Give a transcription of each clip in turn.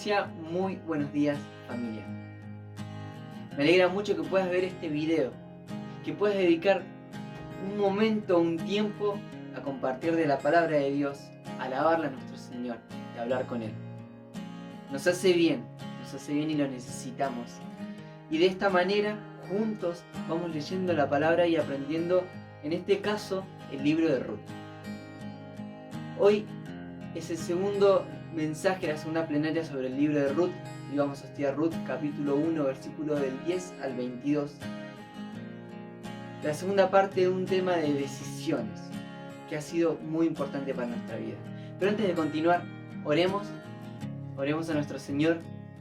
iglesia, muy buenos días familia. Me alegra mucho que puedas ver este video, que puedas dedicar un momento, un tiempo a compartir de la palabra de Dios, a alabarle a nuestro Señor y a hablar con Él. Nos hace bien y lo necesitamos. Y de esta manera, juntos vamos leyendo la palabra y aprendiendo, en este caso, el libro de Ruth. Hoy es el segundo mensaje, la segunda plenaria sobre el libro de Ruth, y vamos a estudiar Ruth capítulo 1, versículo del 10 al 22. La segunda parte de un tema de decisiones, que ha sido muy importante para nuestra vida. Pero antes de continuar, oremos a nuestro Señor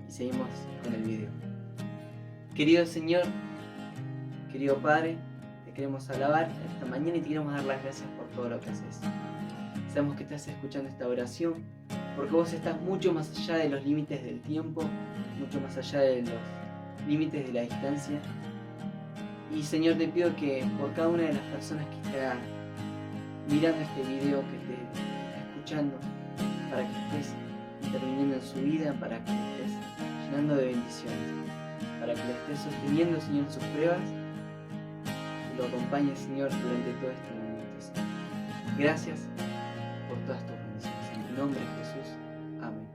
y seguimos con el video. Querido Señor, querido Padre, te queremos alabar esta mañana y te queremos dar las gracias por todo lo que haces. Sabemos que estás escuchando esta oración porque vos estás mucho más allá de los límites del tiempo, mucho más allá de los límites de la distancia. Y Señor, te pido que por cada una de las personas que está mirando este video, que te está escuchando, para que estés interviniendo en su vida, para que le estés llenando de bendiciones, para que le estés sosteniendo, Señor, en sus pruebas, que lo acompañes, Señor, durante todo este momento, Señor. Gracias por todas tus bendiciones. En el nombre de Jesús. Amén.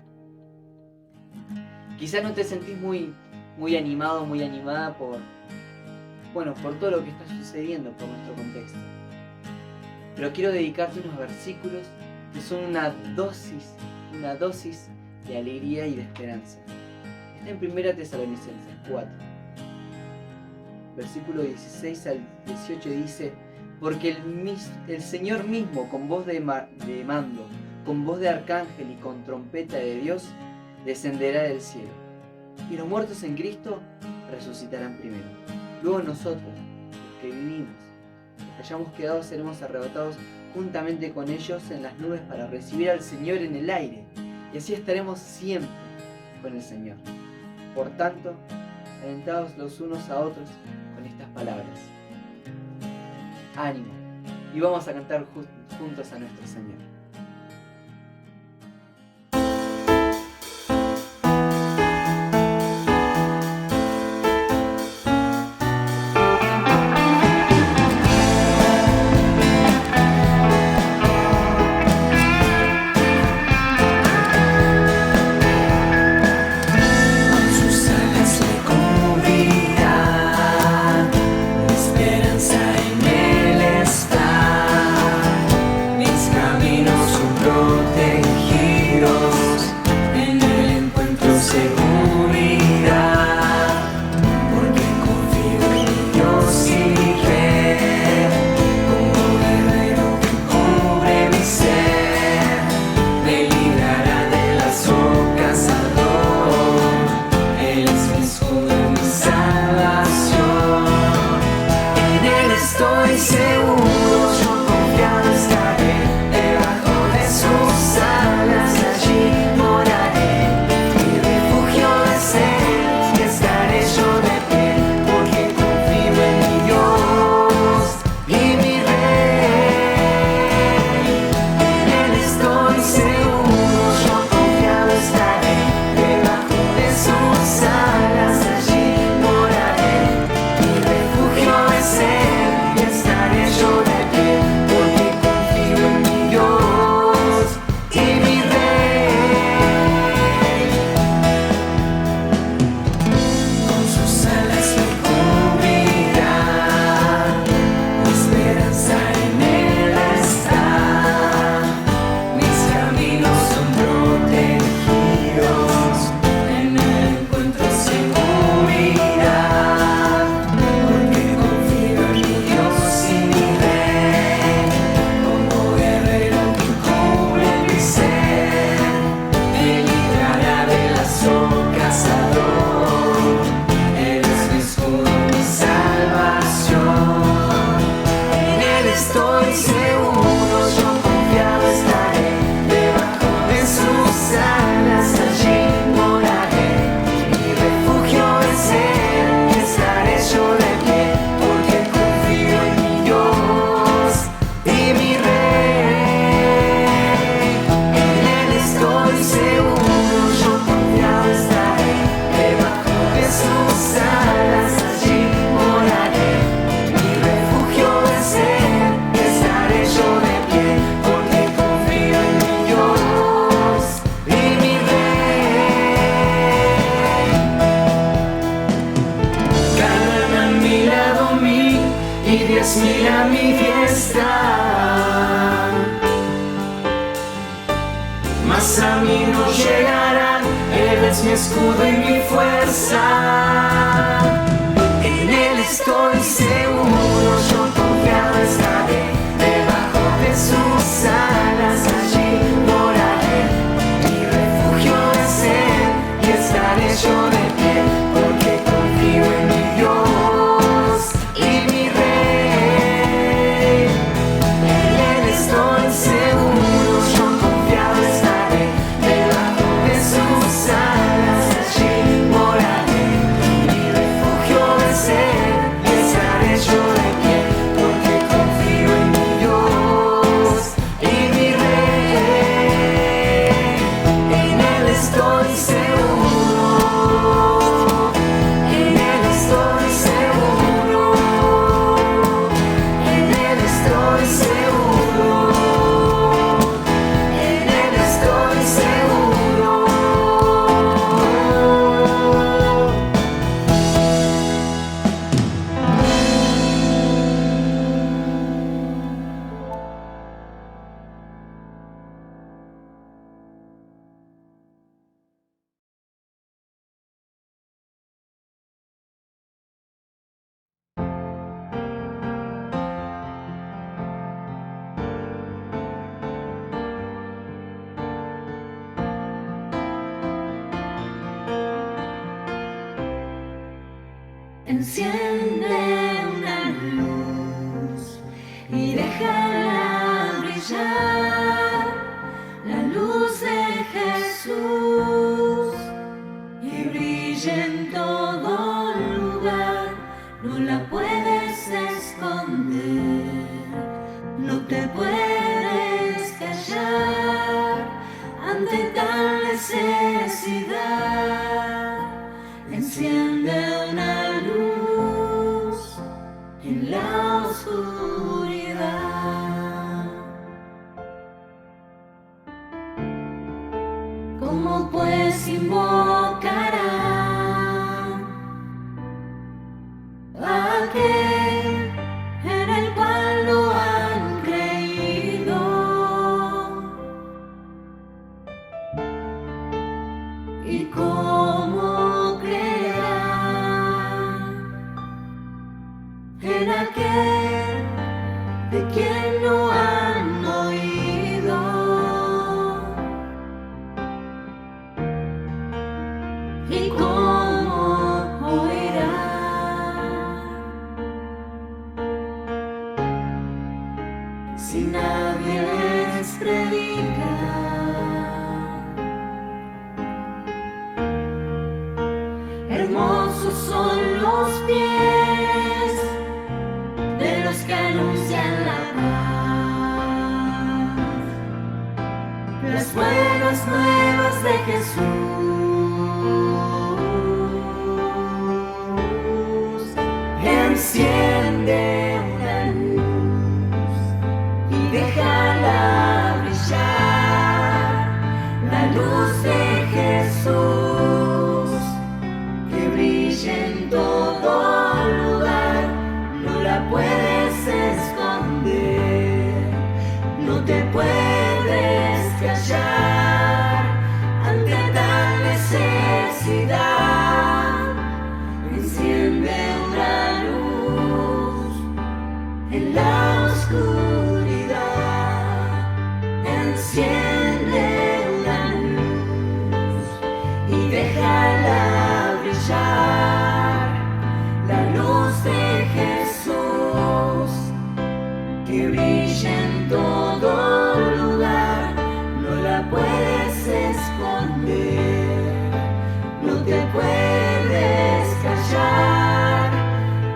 Quizás no te sentís muy animado, muy animada por todo lo que está sucediendo, por nuestro contexto. Pero quiero dedicarte unos versículos que son una dosis de alegría y de esperanza. Está en 1 Tesalonicenses 4, versículo 16 al 18 dice: porque el Señor mismo, con voz de mando, con voz de arcángel y con trompeta de Dios, descenderá del cielo. Y los muertos en Cristo resucitarán primero. Luego nosotros, los que vivimos, los que hayamos quedado, seremos arrebatados juntamente con ellos en las nubes para recibir al Señor en el aire. Y así estaremos siempre con el Señor. Por tanto, alentados los unos a otros con estas palabras. Ánimo, y vamos a cantar juntos a nuestro Señor. Caminos es mi escudo y mi fuerza. En Él estoy seguro, yo confiado estaré. Debajo de sus alas allí moraré. Mi refugio es Él y estaré yo de pie, porque confío en mi Dios y mi Rey. En Él estoy seguro, yo confiado estaré. Debajo de sus alas allí moraré. Mi refugio es Él y estaré yo de pie, porque confío en mi Dios y mi Rey. En Él estoy seguro, en Él estoy seguro, en Él estoy seguro, en Él estoy seguro. Enciende una luz y déjala brillar, la luz de Jesús, que brille en todo lugar, no la puedes esconder, no te puedes callar ante tal necesidad. Enciende una luz en la oscuridad. ¿Cómo pues invocarán a aquel en el cual no han creído? ¿Y cómo creerán en aquel de quien no han oído? ¿Y cómo oirán si nadie les predica? Hermosos son los pies de los que anuncian la paz, las buenas nuevas de Jesús. Enciende una luz y déjala brillar, la luz de Jesús, que brille en todo lugar, no la puedes esconder, no te puedes callar ante tal necesidad. Enciende una luz en la oscuridad. Enciende una luz y déjala brillar, la luz de Jesús, que brilla en todo lugar, no la puedes esconder, no te puedes callar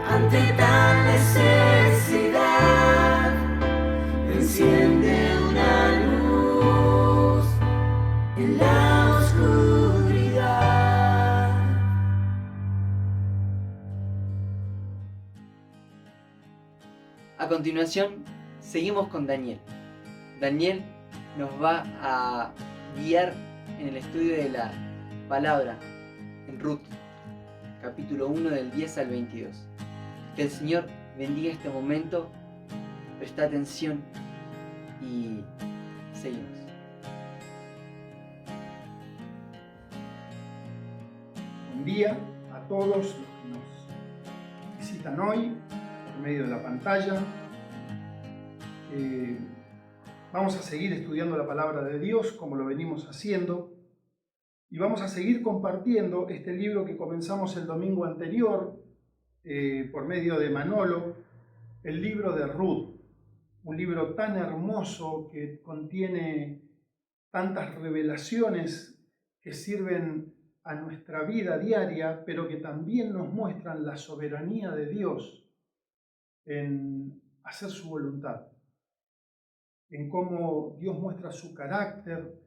ante tal necesidad. Enciende una luz en la oscuridad. A continuación, seguimos con Daniel. Daniel nos va a guiar en el estudio de la palabra en Ruth, capítulo 1 del 10 al 22. Que el Señor bendiga este momento, presta atención y seguimos. buen día a todos los que nos visitan hoy por medio de la pantalla. Vamos a seguir estudiando la palabra de Dios como lo venimos haciendo y vamos a seguir compartiendo este libro que comenzamos el domingo anterior por medio de Manolo, el libro de Ruth, un libro tan hermoso que contiene tantas revelaciones que sirven a nuestra vida diaria, pero que también nos muestran la soberanía de Dios en hacer su voluntad, en cómo Dios muestra su carácter,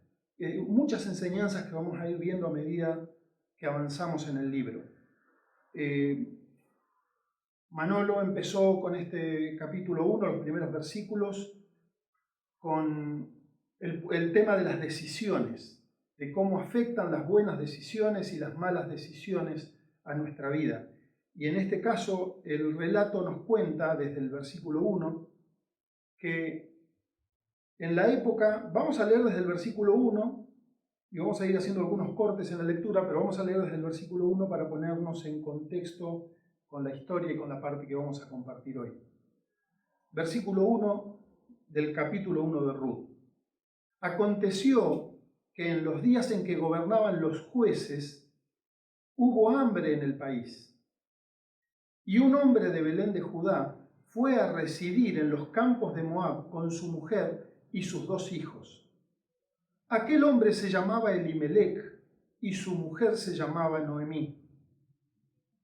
muchas enseñanzas que vamos a ir viendo a medida que avanzamos en el libro. Manolo empezó con este capítulo 1, los primeros versículos, con el tema de las decisiones, de cómo afectan las buenas decisiones y las malas decisiones a nuestra vida. Y en este caso, el relato nos cuenta, desde el versículo 1, que en la época, vamos a leer desde el versículo 1, y vamos a ir haciendo algunos cortes en la lectura, pero vamos a leer desde el versículo 1 para ponernos en contexto con la historia y con la parte que vamos a compartir hoy. Versículo 1 del capítulo 1 de Ruth. Aconteció que en los días en que gobernaban los jueces, hubo hambre en el país. Y un hombre de Belén de Judá fue a residir en los campos de Moab con su mujer y sus 2 hijos. Aquel hombre se llamaba Elimelec y su mujer se llamaba Noemí.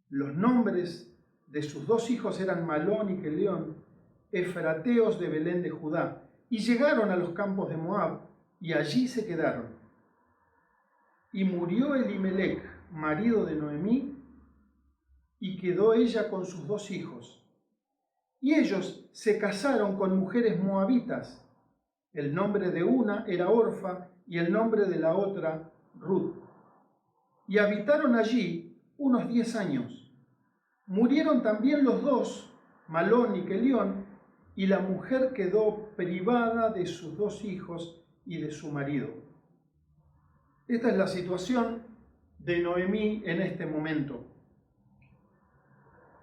Los nombres de sus 2 hijos eran Malón y Queleón, efrateos de Belén de Judá, y llegaron a los campos de Moab y allí se quedaron. Y murió Elimelec, marido de Noemí, y quedó ella con sus 2 hijos. Y ellos se casaron con mujeres moabitas. El nombre de una era Orfa y el nombre de la otra Ruth. Y habitaron allí unos 10 años. Murieron también los 2, Malón y Queleón, y la mujer quedó privada de sus 2 hijos y de su marido. Esta es la situación de Noemí en este momento.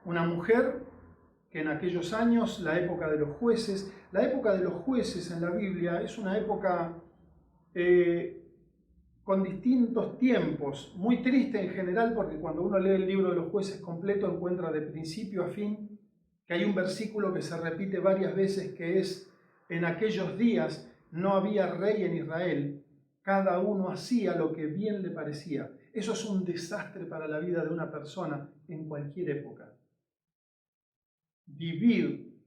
Una mujer que en aquellos años, la época de los jueces en la Biblia es una época con distintos tiempos, muy triste en general, porque cuando uno lee el libro de los jueces completo encuentra de principio a fin que hay un versículo que se repite varias veces, que es: en aquellos días no había rey en Israel, cada uno hacía lo que bien le parecía. Eso es un desastre para la vida de una persona en cualquier época. Vivir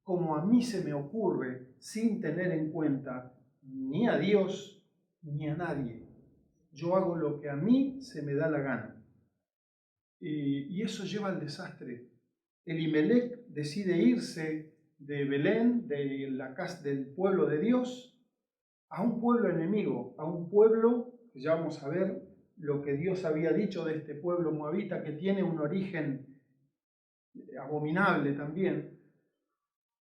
como a mí se me ocurre, sin tener en cuenta ni a Dios ni a nadie. Yo hago lo que a mí se me da la gana. Y eso lleva al desastre. Elimelec decide irse de Belén, de la casa del pueblo de Dios, a un pueblo enemigo, a un pueblo que ya vamos a ver lo que Dios había dicho de este pueblo moabita, que tiene un origen abominable también.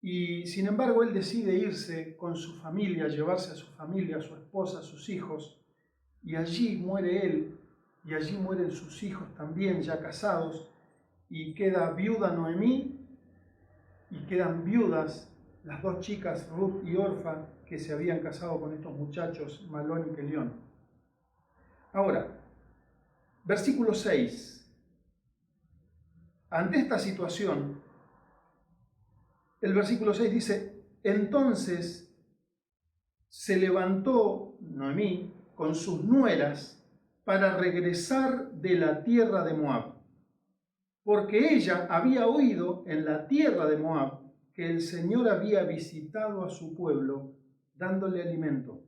Y sin embargo él decide irse con su familia, llevarse a su familia, a su esposa, a sus hijos, y allí muere él, y allí mueren sus hijos también ya casados, y queda viuda Noemí, y quedan viudas las 2 chicas, Ruth y Orfa, que se habían casado con estos muchachos, Malón y Queleón. Ahora, versículo 6. Ante esta situación, el versículo 6 dice: entonces se levantó Noemí con sus nueras para regresar de la tierra de Moab, porque ella había oído en la tierra de Moab que el Señor había visitado a su pueblo dándole alimento.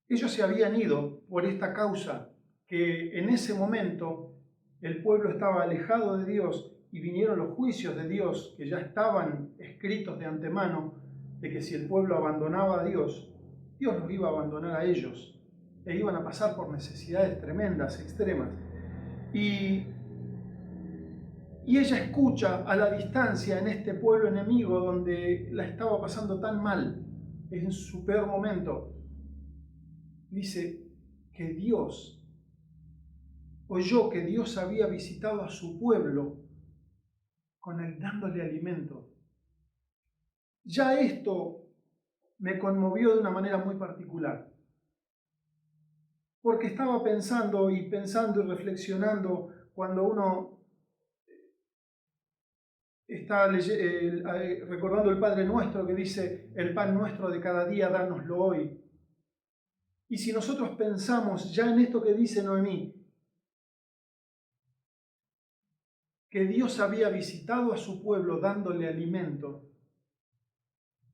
Ellos se habían ido por esta causa, que en ese momento el pueblo estaba alejado de Dios y vinieron los juicios de Dios que ya estaban escritos de antemano, de que si el pueblo abandonaba a Dios, Dios los iba a abandonar a ellos e iban a pasar por necesidades tremendas, extremas. Y ella escucha a la distancia en este pueblo enemigo donde la estaba pasando tan mal, en su peor momento, dice que Dios oyó que Dios había visitado a su pueblo dándole alimento. Ya esto me conmovió de una manera muy particular, porque estaba pensando y reflexionando cuando uno está recordando el Padre Nuestro que dice: el pan nuestro de cada día, dánoslo hoy. Y si nosotros pensamos ya en esto que dice Noemí, que Dios había visitado a su pueblo dándole alimento,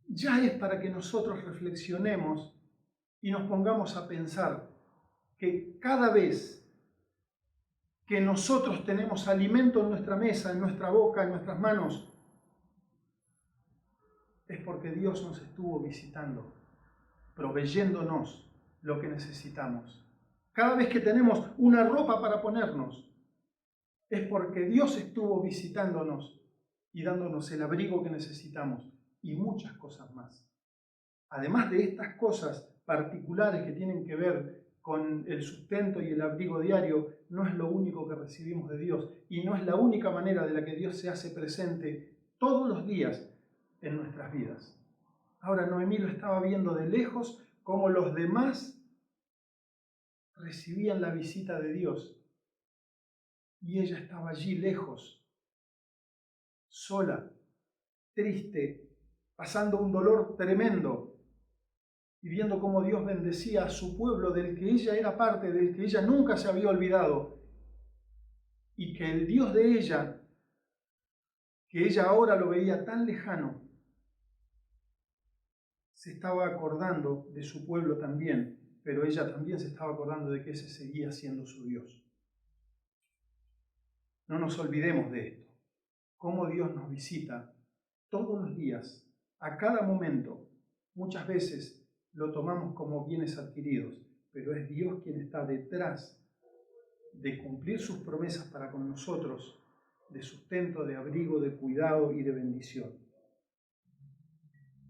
ya es para que nosotros reflexionemos y nos pongamos a pensar que cada vez que nosotros tenemos alimento en nuestra mesa, en nuestra boca, en nuestras manos, es porque Dios nos estuvo visitando, proveyéndonos lo que necesitamos. Cada vez que tenemos una ropa para ponernos, es porque Dios estuvo visitándonos y dándonos el abrigo que necesitamos y muchas cosas más. Además de estas cosas particulares que tienen que ver con el sustento y el abrigo diario, no es lo único que recibimos de Dios y no es la única manera de la que Dios se hace presente todos los días en nuestras vidas. Ahora Noemí lo estaba viendo de lejos, como los demás recibían la visita de Dios. Y ella estaba allí lejos, sola, triste, pasando un dolor tremendo y viendo cómo Dios bendecía a su pueblo del que ella era parte, del que ella nunca se había olvidado, y que el Dios de ella, que ella ahora lo veía tan lejano, se estaba acordando de su pueblo también, pero ella también se estaba acordando de que ese seguía siendo su Dios. No nos olvidemos de esto, cómo Dios nos visita todos los días, a cada momento. Muchas veces lo tomamos como bienes adquiridos, pero es Dios quien está detrás de cumplir sus promesas para con nosotros, de sustento, de abrigo, de cuidado y de bendición.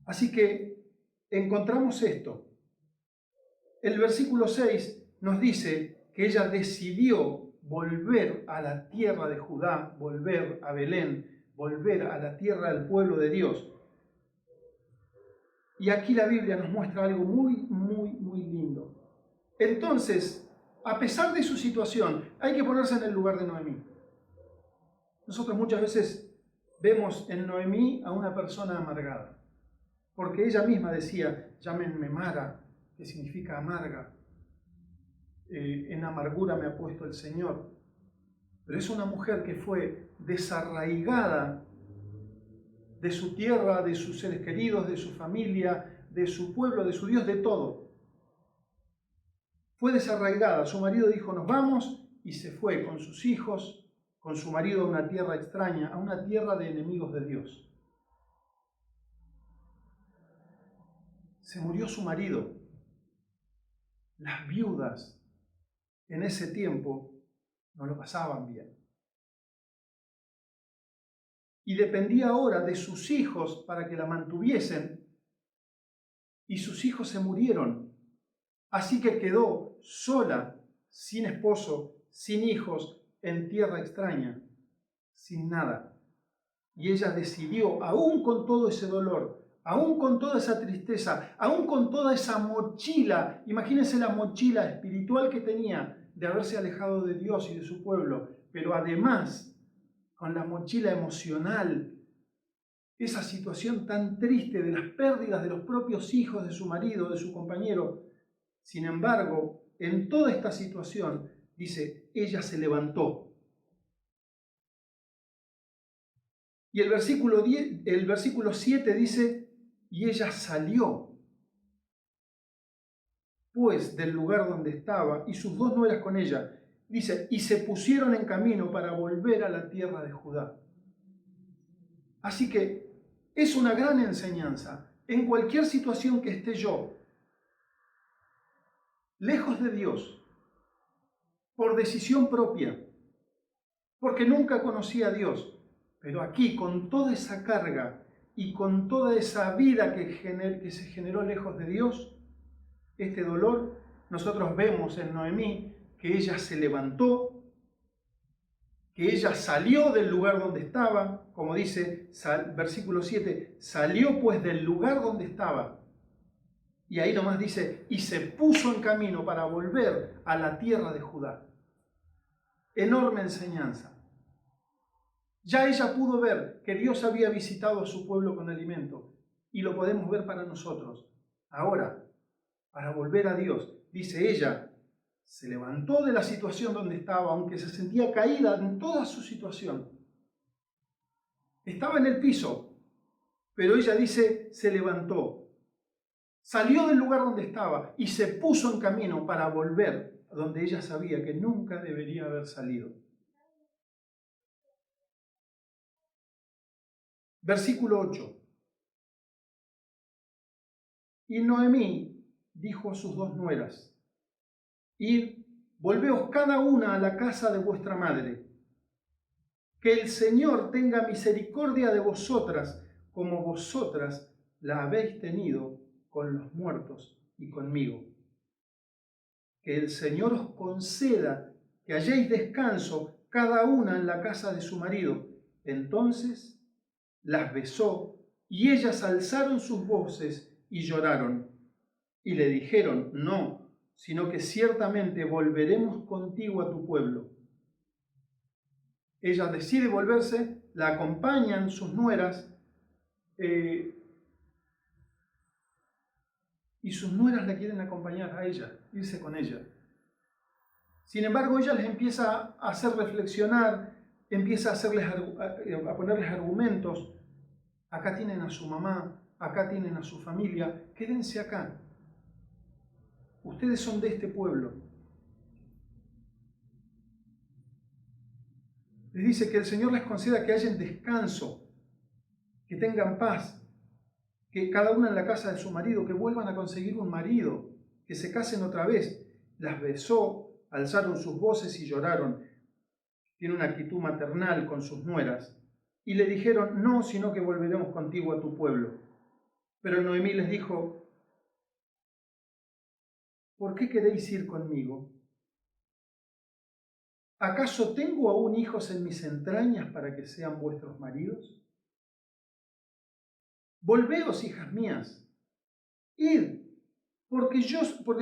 Así que encontramos esto. El versículo 6 nos dice que ella decidió volver a la tierra de Judá, volver a Belén, volver a la tierra del pueblo de Dios. Y aquí la Biblia nos muestra algo muy lindo. Entonces, a pesar de su situación, hay que ponerse en el lugar de Noemí. Nosotros muchas veces vemos en Noemí a una persona amargada, porque ella misma decía: llámenme Mara, que significa amarga. En amargura me ha puesto el Señor. Pero es una mujer que fue desarraigada de su tierra, de sus seres queridos, de su familia, de su pueblo, de su Dios, de todo. Fue desarraigada. Su marido dijo: nos vamos, y se fue con sus hijos, con su marido a una tierra extraña, a una tierra de enemigos de Dios. Se murió su marido. Las viudas en ese tiempo no lo pasaban bien. Y dependía ahora de sus hijos para que la mantuviesen, y sus hijos se murieron. Así que quedó sola, sin esposo, sin hijos, en tierra extraña, sin nada. Y ella decidió, aún con todo ese dolor, aún con toda esa tristeza, aún con toda esa mochila, imagínense la mochila espiritual que tenía de haberse alejado de Dios y de su pueblo, pero además con la mochila emocional, esa situación tan triste de las pérdidas de los propios hijos, de su marido, de su compañero. Sin embargo, en toda esta situación, dice, ella se levantó. Y el versículo 7 dice: y ella salió, pues, del lugar donde estaba, y sus 2 nueras con ella. Dice, y se pusieron en camino para volver a la tierra de Judá. Así que es una gran enseñanza. En cualquier situación que esté yo, lejos de Dios, por decisión propia, porque nunca conocí a Dios, pero aquí con toda esa carga y con toda esa vida que se generó lejos de Dios, este dolor, nosotros vemos en Noemí que ella se levantó, que ella salió del lugar donde estaba, como dice versículo 7, salió pues del lugar donde estaba. Y ahí nomás dice, y se puso en camino para volver a la tierra de Judá. Enorme enseñanza. Ya ella pudo ver que Dios había visitado a su pueblo con alimento, y lo podemos ver para nosotros. Ahora, para volver a Dios, dice ella, se levantó de la situación donde estaba, aunque se sentía caída en toda su situación. Estaba en el piso, pero ella dice, se levantó. Salió del lugar donde estaba y se puso en camino para volver a donde ella sabía que nunca debería haber salido. Versículo 8. Y Noemí dijo a sus 2 nueras, id, volveos cada una a la casa de vuestra madre. Que el Señor tenga misericordia de vosotras, como vosotras la habéis tenido con los muertos y conmigo. Que el Señor os conceda que halléis descanso cada una en la casa de su marido. Entonces las besó, y ellas alzaron sus voces y lloraron. Y le dijeron, no, sino que ciertamente volveremos contigo a tu pueblo. Ella decide volverse, la acompañan sus nueras, y sus nueras la quieren acompañar a ella, irse con ella. Sin embargo, ella les empieza a hacer reflexionar, empieza a ponerles argumentos. Acá tienen a su mamá, acá tienen a su familia, quédense acá. Ustedes son de este pueblo. Les dice que el Señor les conceda que haya descanso, que tengan paz, que cada una en la casa de su marido, que vuelvan a conseguir un marido, que se casen otra vez. Las besó, alzaron sus voces y lloraron. Tiene una actitud maternal con sus nueras. Y le dijeron, no, sino que volveremos contigo a tu pueblo. Pero Noemí les dijo, ¿por qué queréis ir conmigo? ¿Acaso tengo aún hijos en mis entrañas para que sean vuestros maridos? Volveos, hijas mías, id, porque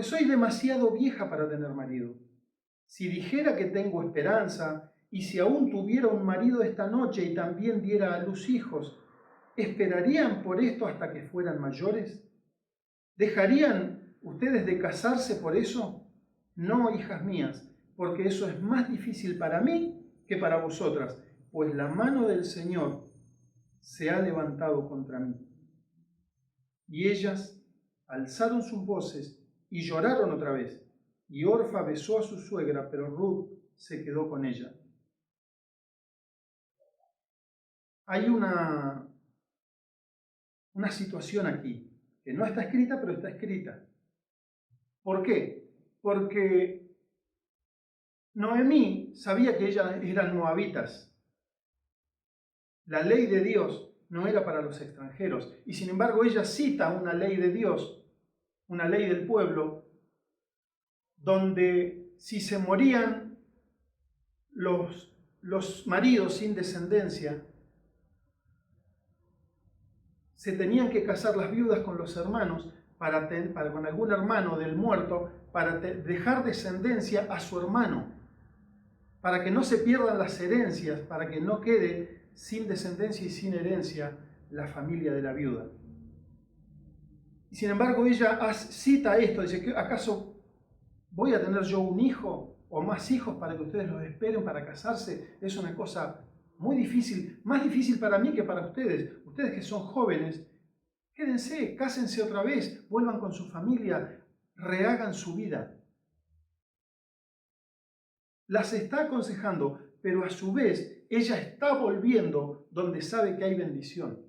soy demasiado vieja para tener marido. Si dijera que tengo esperanza, y si aún tuviera un marido esta noche y también diera a luz hijos, ¿esperarían por esto hasta que fueran mayores? ¿Dejarían ustedes de casarse por eso? No, hijas mías, porque eso es más difícil para mí que para vosotras, pues la mano del Señor se ha levantado contra mí. Y ellas alzaron sus voces y lloraron otra vez. Y Orfa besó a su suegra, pero Ruth se quedó con ella. Hay una situación aquí, que no está escrita, pero está escrita. ¿Por qué? Porque Noemí sabía que ellas eran moabitas. La ley de Dios no era para los extranjeros. Y sin embargo ella cita una ley de Dios, una ley del pueblo, donde si se morían los maridos sin descendencia, se tenían que casar las viudas con los hermanos, con algún hermano del muerto, para dejar descendencia a su hermano, para que no se pierdan las herencias, para que no quede sin descendencia y sin herencia la familia de la viuda. Y sin embargo ella cita esto, dice, ¿acaso voy a tener yo un hijo o más hijos para que ustedes los esperen para casarse? Es una cosa muy difícil, más difícil para mí que para ustedes. Ustedes que son jóvenes, quédense, cásense otra vez, vuelvan con su familia, rehagan su vida. Las está aconsejando, pero a su vez ella está volviendo donde sabe que hay bendición.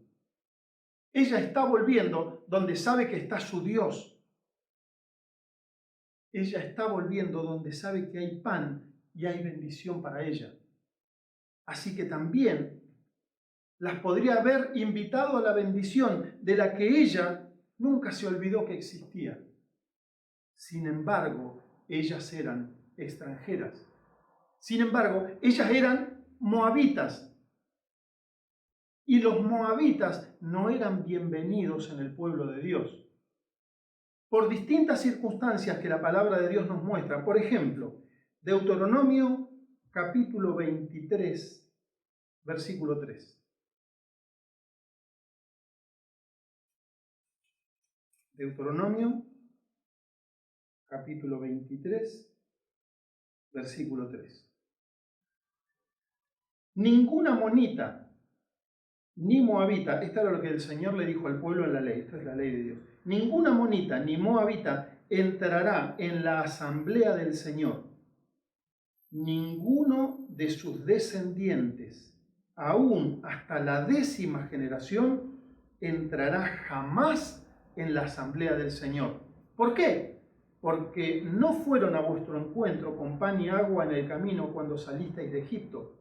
Ella está volviendo donde sabe que está su Dios. Ella está volviendo donde sabe que hay pan y hay bendición para ella. Así que también las podría haber invitado a la bendición de la que ella nunca se olvidó que existía. Sin embargo, ellas eran extranjeras. Sin embargo, ellas eran moabitas. Y los moabitas no eran bienvenidos en el pueblo de Dios. Por distintas circunstancias que la palabra de Dios nos muestra. Por ejemplo, Deuteronomio capítulo 23, versículo 3. Deuteronomio capítulo 23, versículo 3. Ninguna amonita ni moabita, esto era lo que el Señor le dijo al pueblo en la ley, esta es la ley de Dios. Ninguna amonita ni moabita entrará en la asamblea del Señor. Ninguno de sus descendientes, aún hasta la 10ª generación, entrará jamás en la asamblea del Señor. ¿Por qué? Porque no fueron a vuestro encuentro con pan y agua en el camino cuando salisteis de Egipto,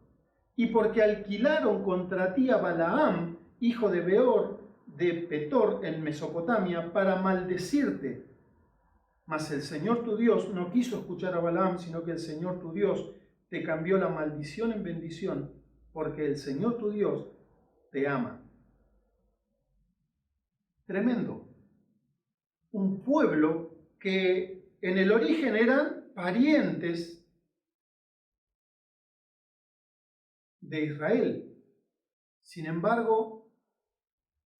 y porque alquilaron contra ti a Balaam, hijo de Beor, de Petor, en Mesopotamia, para maldecirte. Mas el Señor tu Dios no quiso escuchar a Balaam, sino que el Señor tu Dios te cambió la maldición en bendición, porque el Señor tu Dios te ama. Tremendo. Un pueblo que en el origen eran parientes de Israel. Sin embargo,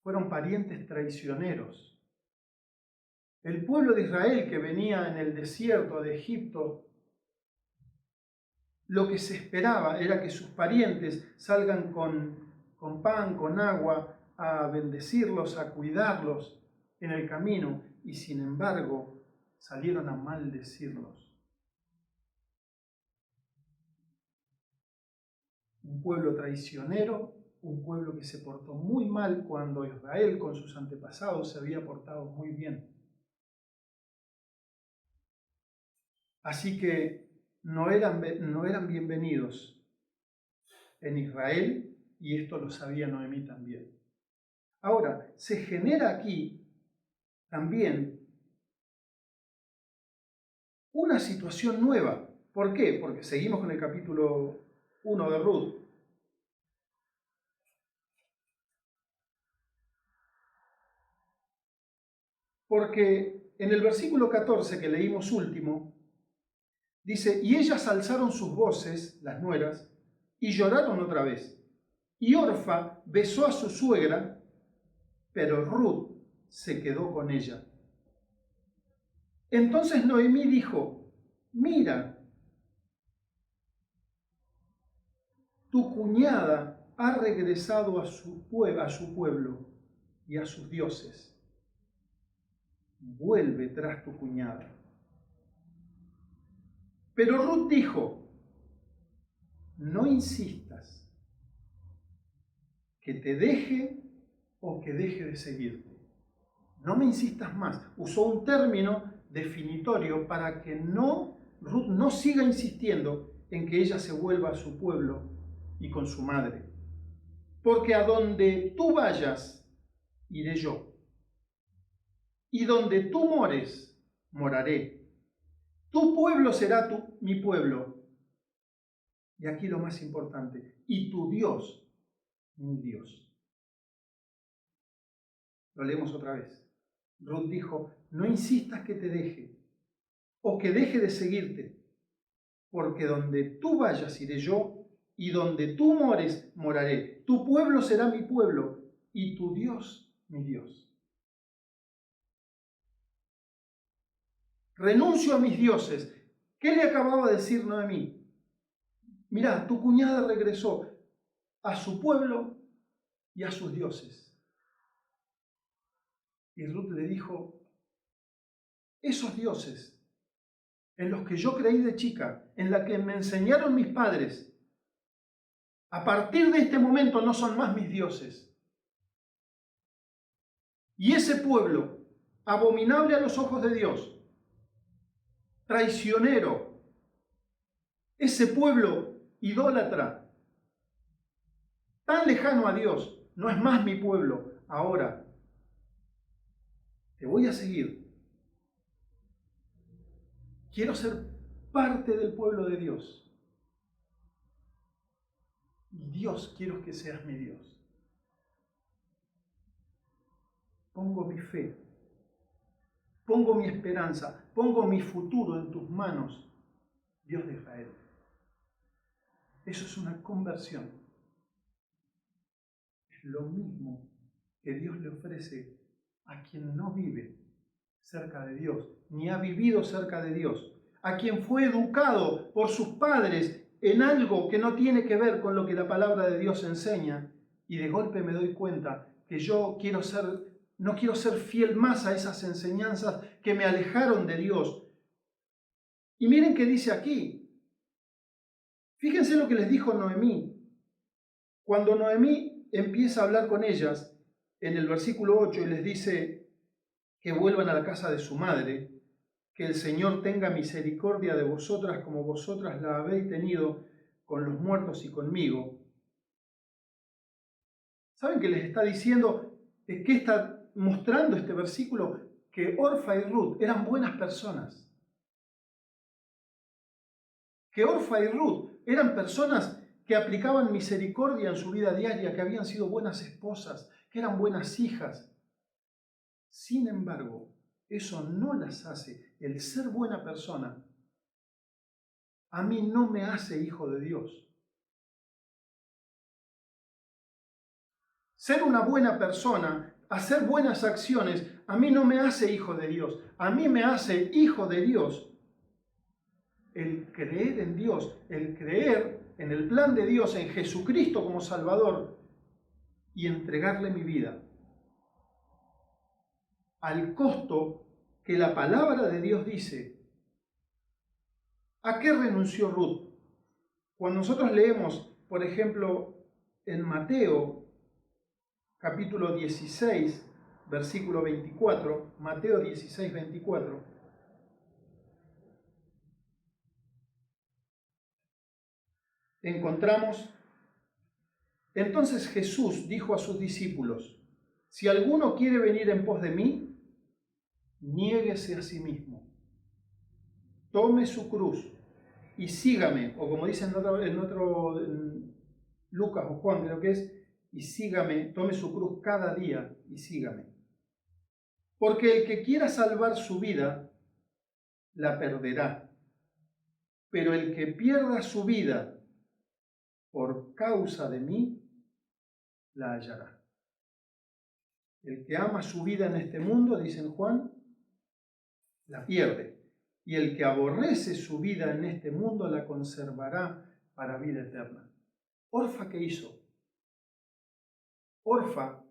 fueron parientes traicioneros. El pueblo de Israel que venía en el desierto de Egipto, lo que se esperaba era que sus parientes salgan con pan, con agua, a bendecirlos, a cuidarlos en el camino, y sin embargo salieron a maldecirlos. Un pueblo traicionero, un pueblo que se portó muy mal cuando Israel con sus antepasados se había portado muy bien. Así que no eran bienvenidos en Israel, y esto lo sabía Noemí también. Ahora, se genera aquí también una situación nueva. ¿Por qué? Porque seguimos con el capítulo 1 de Ruth. Porque en el versículo 14 que leímos último, dice, y ellas alzaron sus voces, las nueras, y lloraron otra vez. Y Orfa besó a su suegra, pero Ruth se quedó con ella. Entonces Noemí dijo, mira, tu cuñada ha regresado a su pueblo y a sus dioses. Vuelve tras tu cuñada. Pero Ruth dijo, no insistas que te deje o que deje de seguirte. No me insistas más. Usó un término definitorio para que Ruth no siga insistiendo en que ella se vuelva a su pueblo y con su madre. Porque a donde tú vayas, iré yo. Y donde tú mores, moraré. Tu pueblo será mi pueblo. Y aquí lo más importante, y tu Dios, mi Dios. Lo leemos otra vez. Ruth dijo, no insistas que te deje, o que deje de seguirte, porque donde tú vayas iré yo, y donde tú mores, moraré. Tu pueblo será mi pueblo, y tu Dios, mi Dios. Renuncio a mis dioses. ¿Qué le acababa de decir Noemí? Mirá, tu cuñada regresó a su pueblo y a sus dioses. Y Ruth le dijo, esos dioses en los que yo creí de chica, en la que me enseñaron mis padres, a partir de este momento no son más mis dioses. Y ese pueblo, abominable a los ojos de Dios, traicionero, ese pueblo idólatra, tan lejano a Dios, no es más mi pueblo. Ahora, te voy a seguir. Quiero ser parte del pueblo de Dios. Y Dios, quiero que seas mi Dios. Pongo mi fe, pongo mi esperanza, pongo mi futuro en tus manos, Dios de Israel. Eso es una conversión. Es lo mismo que Dios le ofrece a quien no vive cerca de Dios, ni ha vivido cerca de Dios, a quien fue educado por sus padres en algo que no tiene que ver con lo que la palabra de Dios enseña, y de golpe me doy cuenta que yo no quiero ser fiel más a esas enseñanzas que me alejaron de Dios. Y miren qué dice aquí. Fíjense lo que les dijo Noemí. Cuando Noemí empieza a hablar con ellas, en el versículo 8, y les dice que vuelvan a la casa de su madre, que el Señor tenga misericordia de vosotras como vosotras la habéis tenido con los muertos y conmigo. ¿Saben qué les está diciendo? ¿Qué está mostrando este versículo? Que Orfa y Ruth eran buenas personas. Que Orfa y Ruth eran personas que aplicaban misericordia en su vida diaria, que habían sido buenas esposas, que eran buenas hijas. Sin embargo, eso no las hace, el ser buena persona, a mí no me hace hijo de Dios. Ser una buena persona, hacer buenas acciones, a mí no me hace hijo de Dios. A mí me hace hijo de Dios el creer en Dios, el creer en el plan de Dios, en Jesucristo como Salvador y entregarle mi vida al costo que la palabra de Dios dice. ¿A qué renunció Ruth? Cuando nosotros leemos, por ejemplo, en Mateo, capítulo 16, versículo 24, Mateo 16, 24, encontramos: entonces Jesús dijo a sus discípulos: si alguno quiere venir en pos de mí, niéguese a sí mismo, tome su cruz y sígame, o como dice en Lucas o Juan, creo que es, y sígame, tome su cruz cada día y sígame. Porque el que quiera salvar su vida, la perderá. Pero el que pierda su vida por causa de mí, la hallará. El que ama su vida en este mundo, dice en Juan, la pierde. Y el que aborrece su vida en este mundo, la conservará para vida eterna. Orfa, ¿qué hizo? Orfa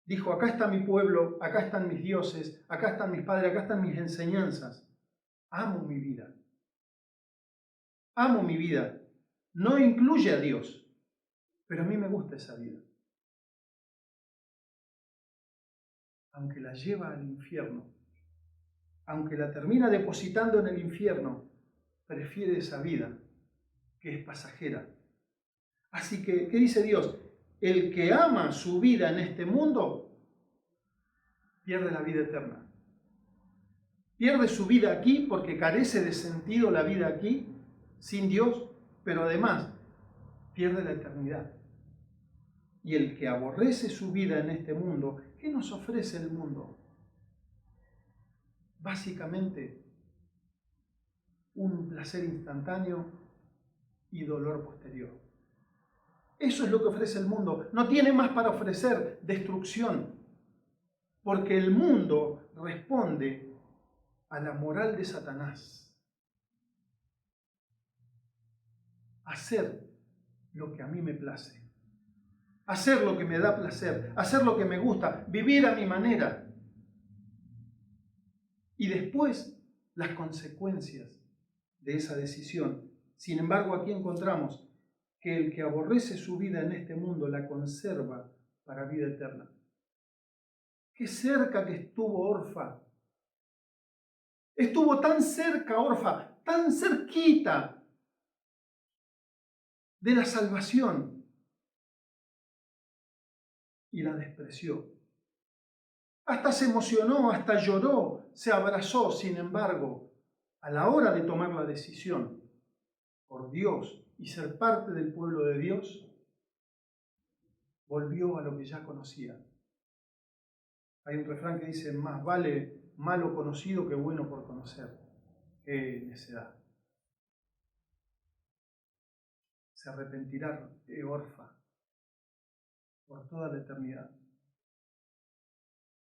dijo: acá está mi pueblo, acá están mis dioses, acá están mis padres, acá están mis enseñanzas. Amo mi vida. Amo mi vida. No incluye a Dios, pero a mí me gusta esa vida. Aunque la lleva al infierno, aunque la termina depositando en el infierno, prefiere esa vida que es pasajera. Así que, ¿qué dice Dios? El que ama su vida en este mundo, pierde la vida eterna. Pierde su vida aquí porque carece de sentido la vida aquí, sin Dios, pero además pierde la eternidad. Y el que aborrece su vida en este mundo, ¿qué nos ofrece el mundo? Básicamente, un placer instantáneo y dolor posterior. Eso es lo que ofrece el mundo. No tiene más para ofrecer: destrucción. Porque el mundo responde a la moral de Satanás. Hacer lo que a mí me place. Hacer lo que me da placer. Hacer lo que me gusta. Vivir a mi manera. Y después, las consecuencias de esa decisión. Sin embargo, aquí encontramos que el que aborrece su vida en este mundo la conserva para vida eterna. Qué cerca que estuvo Orfa. Estuvo tan cerca Orfa, tan cerquita de la salvación, y la despreció. Hasta se emocionó, hasta lloró, se abrazó. Sin embargo, a la hora de tomar la decisión, por Dios y ser parte del pueblo de Dios, volvió a lo que ya conocía. Hay un refrán que dice, más vale malo conocido que bueno por conocer. ¡Qué necedad! Se arrepentirá Orfa por toda la eternidad.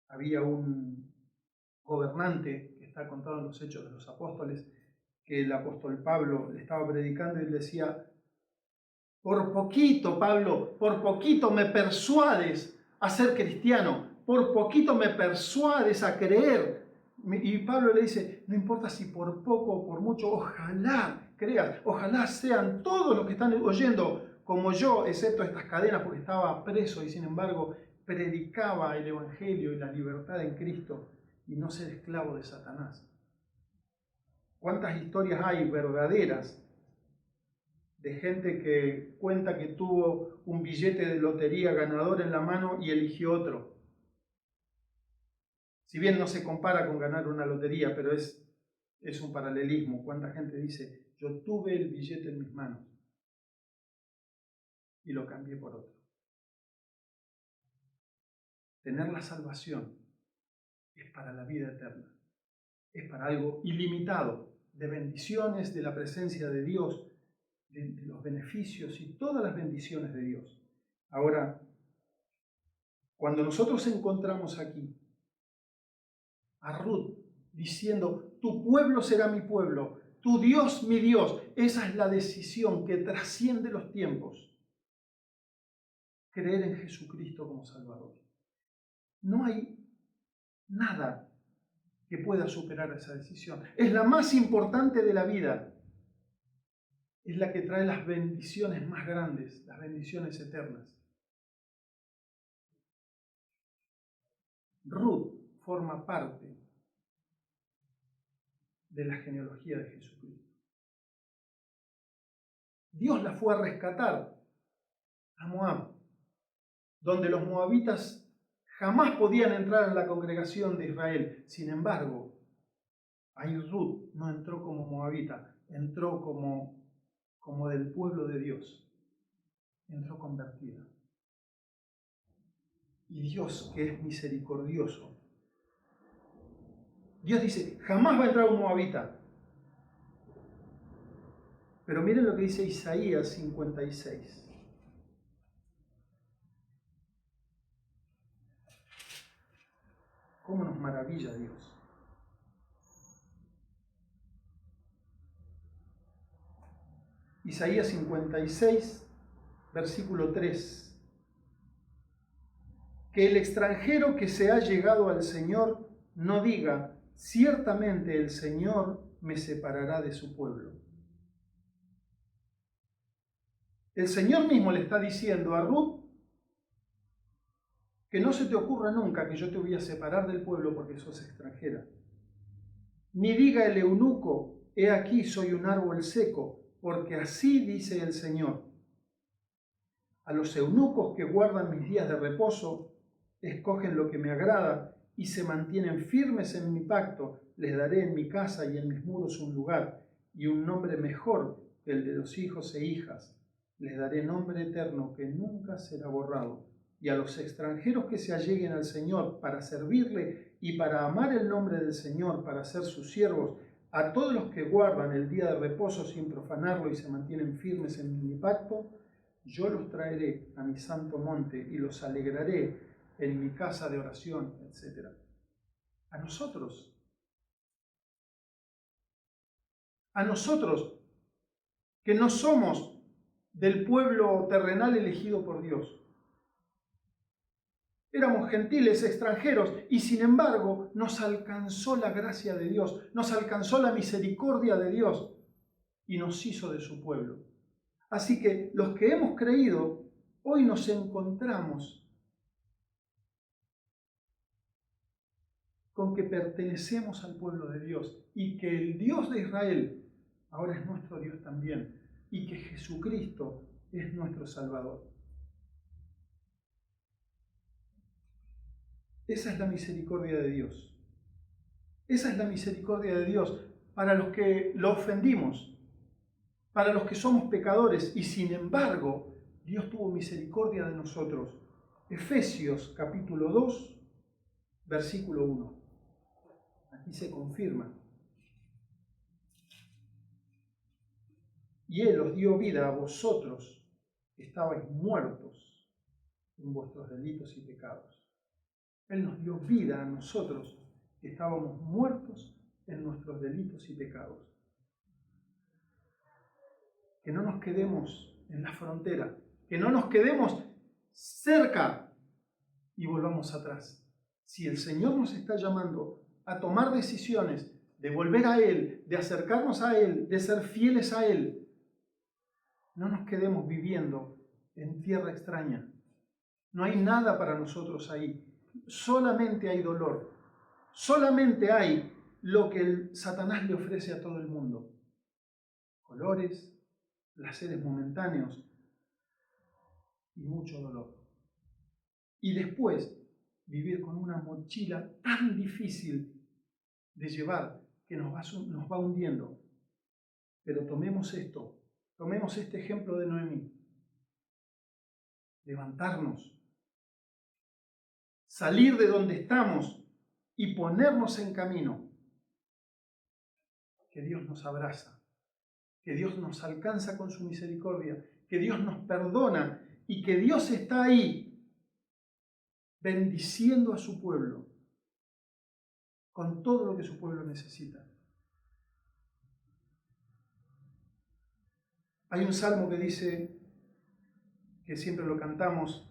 Había un gobernante, que está contado en los Hechos de los Apóstoles, que el apóstol Pablo le estaba predicando y le decía, por poquito, Pablo, por poquito me persuades a ser cristiano, por poquito me persuades a creer. Y Pablo le dice, no importa si por poco o por mucho, ojalá creas, ojalá sean todos los que están oyendo como yo, excepto estas cadenas, porque estaba preso y sin embargo predicaba el Evangelio y la libertad en Cristo y no ser esclavo de Satanás. ¿Cuántas historias hay verdaderas de gente que cuenta que tuvo un billete de lotería ganador en la mano y eligió otro? Si bien no se compara con ganar una lotería, pero es un paralelismo. ¿Cuánta gente dice, yo tuve el billete en mis manos y lo cambié por otro? Tener la salvación es para la vida eterna, es para algo ilimitado, de bendiciones, de la presencia de Dios, de los beneficios y todas las bendiciones de Dios. Ahora, cuando nosotros encontramos aquí a Ruth diciendo, tu pueblo será mi pueblo, tu Dios mi Dios, esa es la decisión que trasciende los tiempos. Creer en Jesucristo como Salvador. No hay nada que pueda superar esa decisión. Es la más importante de la vida. Es la que trae las bendiciones más grandes, las bendiciones eternas. Ruth forma parte de la genealogía de Jesucristo. Dios la fue a rescatar a Moab, donde los moabitas jamás podían entrar en la congregación de Israel. Sin embargo, ahí Ruth no entró como moabita, entró como del pueblo de Dios. Entró convertida. Y Dios, que es misericordioso, Dios dice, jamás va a entrar un moabita. Pero miren lo que dice Isaías 56. ¿Cómo nos maravilla Dios? Isaías 56, versículo 3. Que el extranjero que se ha llegado al Señor no diga, ciertamente el Señor me separará de su pueblo. El Señor mismo le está diciendo a Ruth que no se te ocurra nunca que yo te voy a separar del pueblo porque sos extranjera. Ni diga el eunuco, he aquí soy un árbol seco, porque así dice el Señor. A los eunucos que guardan mis días de reposo, escogen lo que me agrada y se mantienen firmes en mi pacto, les daré en mi casa y en mis muros un lugar y un nombre mejor que el de los hijos e hijas. Les daré nombre eterno que nunca será borrado. Y a los extranjeros que se alleguen al Señor para servirle y para amar el nombre del Señor, para ser sus siervos, a todos los que guardan el día de reposo sin profanarlo y se mantienen firmes en mi pacto, yo los traeré a mi santo monte y los alegraré en mi casa de oración, etc. A nosotros que no somos del pueblo terrenal elegido por Dios. Éramos gentiles, extranjeros, y sin embargo nos alcanzó la gracia de Dios, nos alcanzó la misericordia de Dios y nos hizo de su pueblo. Así que los que hemos creído, hoy nos encontramos con que pertenecemos al pueblo de Dios y que el Dios de Israel ahora es nuestro Dios también y que Jesucristo es nuestro Salvador. Esa es la misericordia de Dios. Esa es la misericordia de Dios para los que lo ofendimos. para los que somos pecadores, y sin embargo, Dios tuvo misericordia de nosotros. Efesios capítulo 2, versículo 1. Aquí se confirma. Y Él os dio vida a vosotros, que estabais muertos en vuestros delitos y pecados. Él nos dio vida a nosotros, que estábamos muertos en nuestros delitos y pecados. Que no nos quedemos en la frontera, que no nos quedemos cerca y volvamos atrás. Si el Señor nos está llamando a tomar decisiones, de volver a Él, de acercarnos a Él, de ser fieles a Él, no nos quedemos viviendo en tierra extraña. No hay nada para nosotros ahí. Solamente hay dolor. Solamente hay lo que el Satanás le ofrece a todo el mundo. Colores, placeres momentáneos y mucho dolor. Y después vivir con una mochila tan difícil de llevar que nos va hundiendo. Pero tomemos este ejemplo de Noemí. Levantarnos, salir de donde estamos y ponernos en camino. Que Dios nos abraza, que Dios nos alcanza con su misericordia, que Dios nos perdona y que Dios está ahí bendiciendo a su pueblo con todo lo que su pueblo necesita. Hay un salmo que dice, que siempre lo cantamos,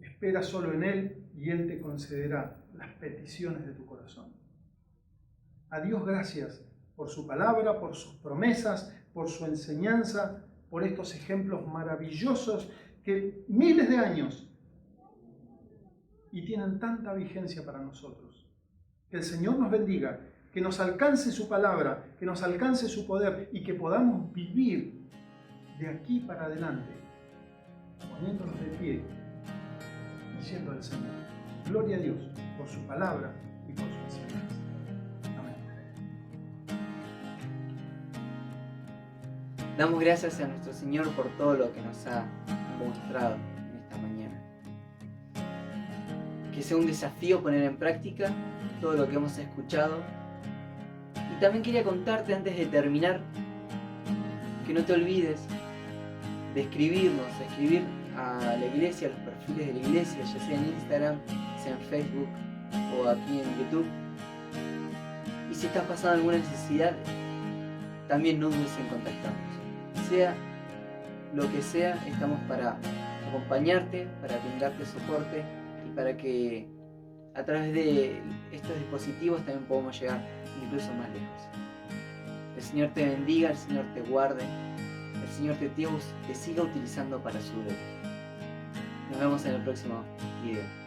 espera solo en Él y Él te concederá las peticiones de tu corazón. A Dios gracias por su palabra, por sus promesas, por su enseñanza, por estos ejemplos maravillosos que miles de años y tienen tanta vigencia para nosotros. Que el Señor nos bendiga, que nos alcance su palabra, que nos alcance su poder y que podamos vivir de aquí para adelante, poniéndonos de pie, diciendo al Señor, gloria a Dios por su palabra y por su enseñanza. Amén. Damos gracias a nuestro Señor por todo lo que nos ha mostrado en esta mañana. Que sea un desafío poner en práctica todo lo que hemos escuchado. Y también quería contarte antes de terminar que no te olvides de escribir a la iglesia, a los perfiles de la iglesia, ya sea en Instagram, sea en Facebook o aquí en YouTube. Y si estás pasando alguna necesidad, también no dudes en contactarnos. Sea lo que sea, estamos para acompañarte, para brindarte soporte y para que a través de estos dispositivos también podamos llegar incluso más lejos. El Señor te bendiga, el Señor te guarde, el Señor te siga utilizando para su gloria. Nos vemos en el próximo video.